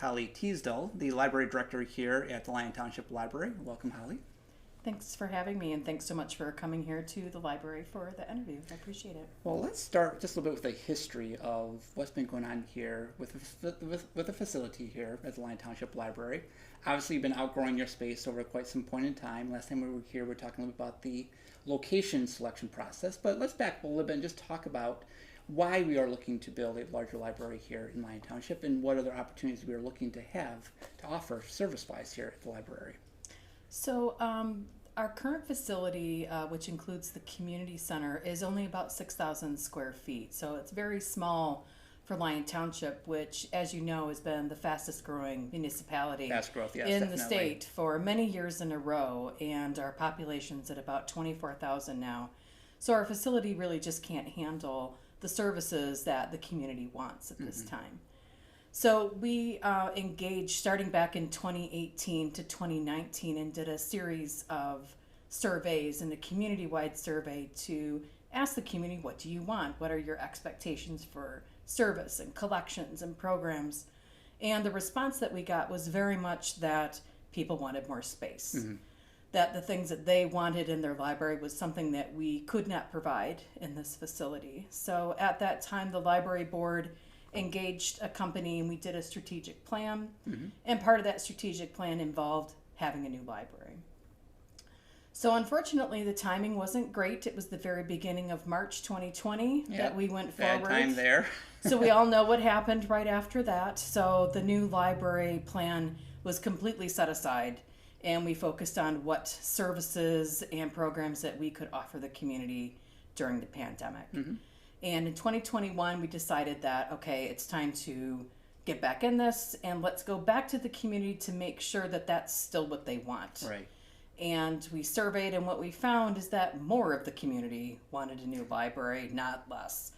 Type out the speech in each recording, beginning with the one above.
Holly Teasdle, the library director here at the Lyon Township Library. Welcome, Holly. Thanks for having me, and thanks so much for coming here to the library for the interview. I appreciate it. Well, let's start just a little bit with the history of what's been going on here with the facility here at the Lyon Township Library. Obviously, you've been outgrowing your space over quite some point in time. Last time we were here, we were talking a little bit about the location selection process, but let's back up a little bit and just talk about why we are looking to build a larger library here in Lyon Township and what other opportunities we are looking to have to offer service-wise here at the library. So, our current facility, which includes the community center, is only about 6,000 square feet. So it's very small for Lyon Township, which, as you know, has been the fastest growing municipality Fast growth, yes, in definitely. the state for many years in a row. And our population's at about 24,000 now. So our facility really just can't handle the services that the community wants at this time. So we engaged starting back in 2018 to 2019 and did a series of surveys and a community-wide survey to ask the community, what do you want? What are your expectations for service and collections and programs? And the response that we got was very much that people wanted more space. That the things that they wanted in their library was something that we could not provide in this facility. So at that time, the library board engaged a company and we did a strategic plan. And part of that strategic plan involved having a new library. So unfortunately, the timing wasn't great. It was the very beginning of March 2020 that we went forward. Bad time there. So we all know what happened right after that. So the new library plan was completely set aside, and we focused on what services and programs that we could offer the community during the pandemic. And in 2021, we decided that, okay, it's time to get back in this and let's go back to the community to make sure that that's still what they want. Right. And we surveyed, and what we found is that more of the community wanted a new library, not less.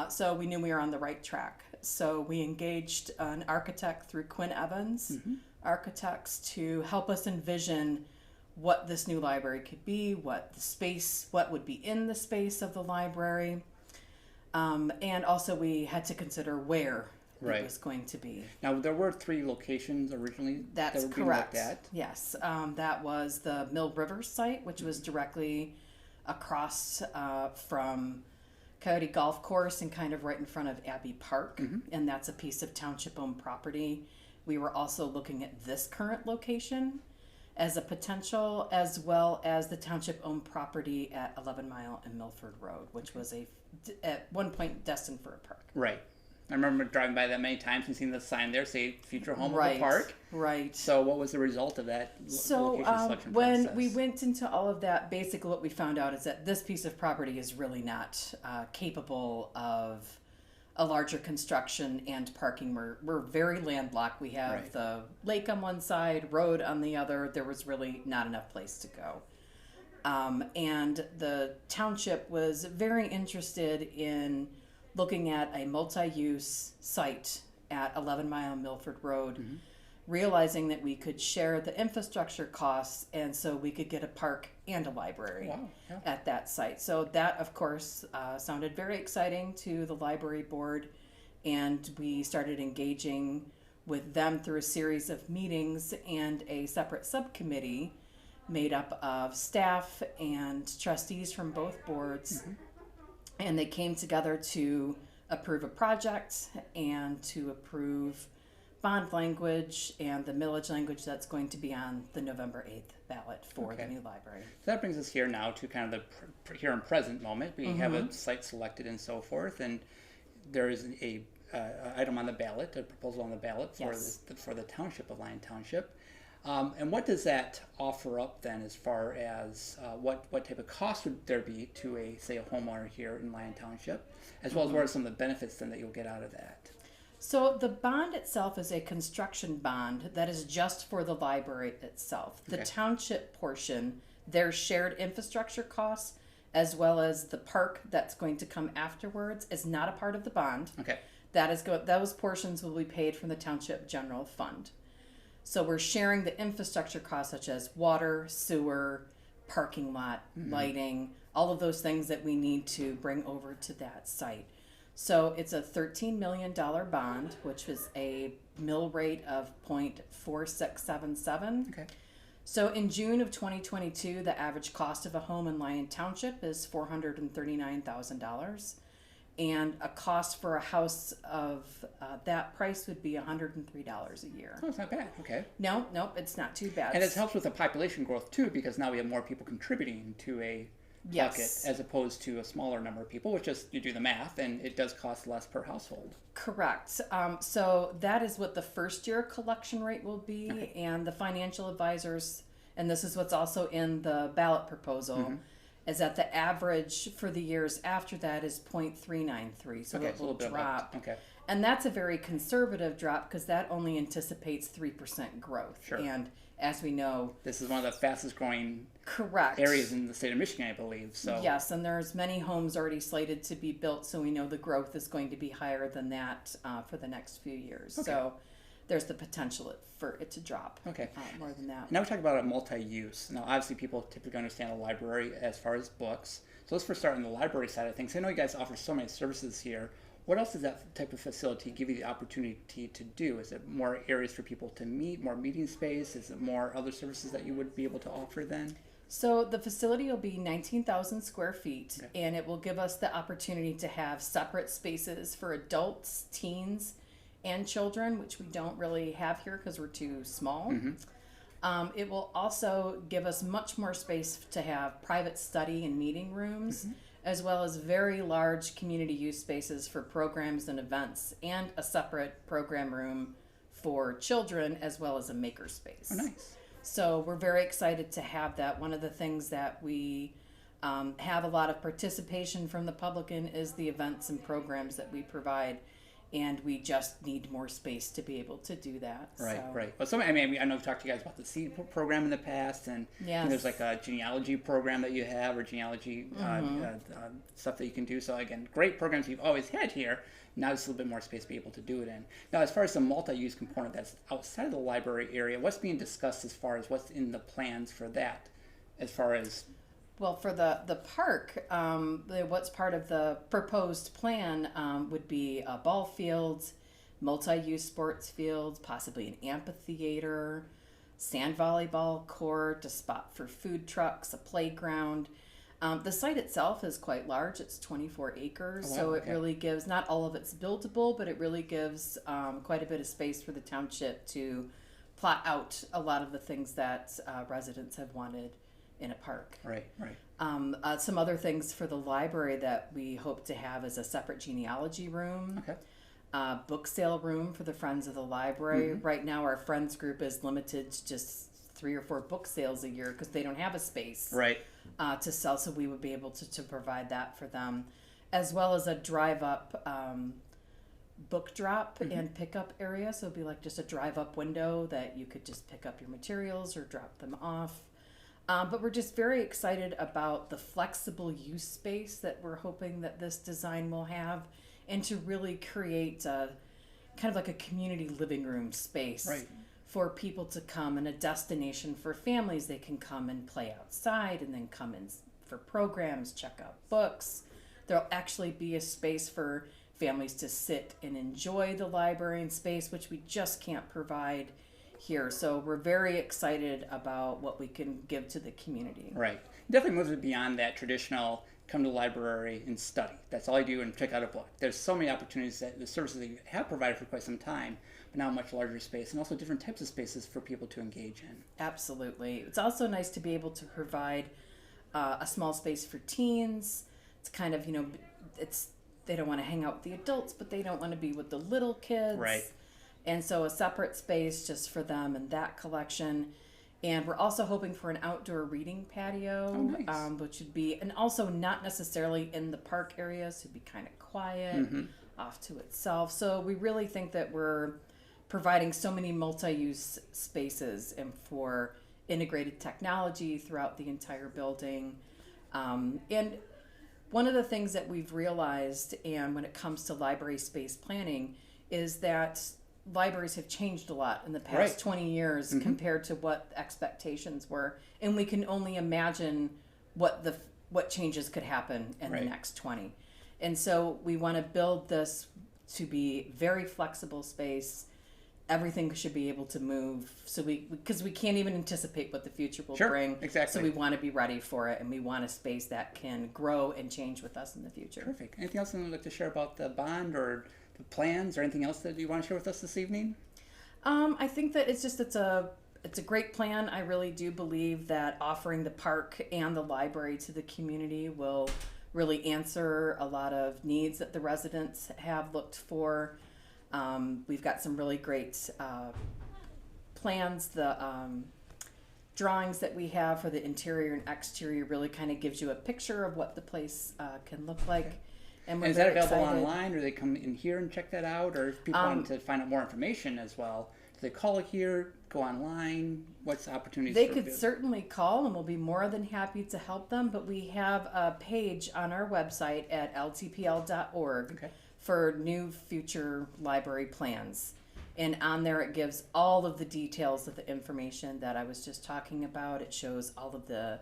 So we knew we were on the right track. So we engaged an architect through Quinn Evans Architects to help us envision what this new library could be, what would be in the space of the library. And also we had to consider where it was going to be. Now, there were 3 locations originally That's that were being correct. looked at. Yes, that was the Mill River site, which was directly across from Coyote Golf Course and kind of right in front of Abbey Park, and that's a piece of township-owned property. We were also looking at this current location as a potential, as well as the township-owned property at 11 Mile and Milford Road, which was at one point destined for a park. Right. I remember driving by that many times and seeing the sign there say future home of the park. Right. So what was the result of that location selection when process? we went into all of that, basically what we found out is that this piece of property is really not capable of a larger construction and parking. We're very landlocked. We have the lake on one side, road on the other. There was really not enough place to go. And the township was very interested in looking at a multi-use site at 11 Mile Milford Road, realizing that we could share the infrastructure costs, and so we could get a park and a library at that site. So that, of course, sounded very exciting to the library board, and we started engaging with them through a series of meetings and a separate subcommittee made up of staff and trustees from both boards. And they came together to approve a project and to approve bond language and the millage language that's going to be on the November 8th ballot for the new library. So that brings us here now to kind of the here and present moment. We have a site selected and so forth, and there is a item on the ballot, a proposal on the ballot for the township of Lyon Township. And what does that offer up then as far as what type of cost would there be to a homeowner here in Lyon Township, as well as what are some of the benefits then that you'll get out of that? So the bond itself is a construction bond that is just for the library itself. The township portion, their shared infrastructure costs, as well as the park that's going to come afterwards, is not a part of the bond. Those portions will be paid from the township general fund. So we're sharing the infrastructure costs such as water, sewer, parking lot, lighting, all of those things that we need to bring over to that site. So it's a $13 million bond, which is a mill rate of 0.4677. Okay. So in June of 2022, the average cost of a home in Lyon Township is $439,000. And a cost for a house of that price would be $103 a year. Oh, it's not bad. Okay. No, nope, it's not too bad. And it helps with the population growth too, because now we have more people contributing to a bucket as opposed to a smaller number of people, which is, you do the math, and it does cost less per household. Correct. So that is what the first year collection rate will be, Okay. and the financial advisors, and this is what's also in the ballot proposal, is that the average for the years after that is 0.393, so Okay, it it's a will little bit drop. okay. And that's a very conservative drop because that only anticipates 3% growth. Sure. And as we know, This is one of the fastest growing correct areas in the state of Michigan, I believe. So yes, and there's many homes already slated to be built, so we know the growth is going to be higher than that for the next few years. Okay. So there's the potential for it to drop Okay. more than that. Now we talk about a multi-use. Now, obviously, people typically understand a library as far as books. So let's first start on the library side of things. I know you guys offer so many services here. What else does that type of facility give you the opportunity to do? Is it more areas for people to meet, more meeting space? Is it more other services that you would be able to offer then? So the facility will be 19,000 square feet, Okay. and it will give us the opportunity to have separate spaces for adults, teens, and children, which we don't really have here because we're too small. It will also give us much more space to have private study and meeting rooms, as well as very large community use spaces for programs and events, and a separate program room for children, as well as a maker space. Oh, nice. So we're very excited to have that. One of the things that we have a lot of participation from the public in is the events and programs that we provide, and we just need more space to be able to do that. Right, So, right. Well, I know I've talked to you guys about the seed program in the past, and I think there's like a genealogy program that you have, or genealogy stuff that you can do. So again, great programs you've always had here. Now there's a little bit more space to be able to do it in. Now, as far as the multi-use component that's outside of the library area, what's being discussed as far as what's in the plans for that? As far as well, for the park, what's part of the proposed plan would be ball fields, multi-use sports fields, possibly an amphitheater, sand volleyball court, a spot for food trucks, a playground. The site itself is quite large. It's 24 acres, so it really gives, not all of it's buildable, but it really gives quite a bit of space for the township to plot out a lot of the things that residents have wanted in a park. Right, right. Some other things for the library that we hope to have is a separate genealogy room, Okay. Book sale room for the Friends of the Library. Right now our Friends group is limited to just 3 or 4 book sales a year because they don't have a space Right. to sell, so we would be able to provide that for them, as well as a drive-up book drop and pickup area. So it'd be like just a drive-up window that you could just pick up your materials or drop them off. But we're just very excited about the flexible use space that we're hoping that this design will have, and to really create a, kind of like a community living room space Right. for people to come, and a destination for families. They can come and play outside and then come in for programs, check out books. There'll actually be a space for families to sit and enjoy the library and space, which we just can't provide here. So we're very excited about what we can give to the community. Right. Definitely moves it beyond that traditional come to the library and study. That's all I do, and check out a book. There's so many opportunities that the services that you have provided for quite some time, but now a much larger space, and also different types of spaces for people to engage in. Absolutely. It's also nice to be able to provide a small space for teens. It's kind of, they don't want to hang out with the adults, but they don't want to be with the little kids. Right. And so a separate space just for them and that collection. And we're also hoping for an outdoor reading patio, Oh, nice. Which would be, and also not necessarily in the park area, so it'd be kind of quiet, off to itself. So we really think that we're providing so many multi-use spaces and for integrated technology throughout the entire building. And one of the things that we've realized, and when it comes to library space planning, is that libraries have changed a lot in the past Right. 20 years compared to what expectations were, and we can only imagine what changes could happen in the next 20. And so we want to build this to be very flexible space everything should be able to move. So because we can't even anticipate what the future will Sure, bring. exactly. So we want to be ready for it, and we want a space that can grow and change with us in the future. Perfect. Anything else you'd like to share about the bond or the plans or anything else that you want to share with us this evening? I think that it's a great plan. I really do believe that offering the park and the library to the community will really answer a lot of needs that the residents have looked for. We've got some really great plans. The drawings that we have for the interior and exterior really kind of gives you a picture of what the place can look like. Okay. And we're is that very available excited. online, or they come in here and check that out, or if people want to find out more information as well, do they call here, go online? What's the opportunities? They for could certainly call, and we'll be more than happy to help them. But we have a page on our website at ltpl.org Okay. for new future library plans. And on there it gives all of the details of the information that I was just talking about. It shows all of the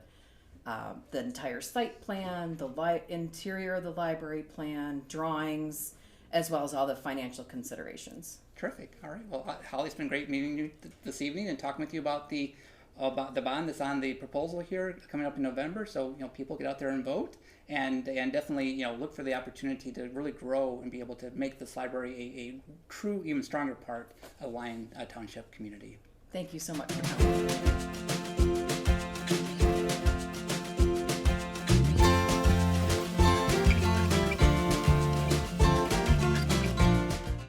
entire site plan, the interior of the library plan, drawings, as well as all the financial considerations. Terrific. All right. Well, Holly, it's been great meeting you this evening and talking with you about the bond that's on the proposal here coming up in November. So people get out there and vote, and definitely look for the opportunity to really grow and be able to make this library a true, even stronger part of Lyon Township community. Thank you so much for coming.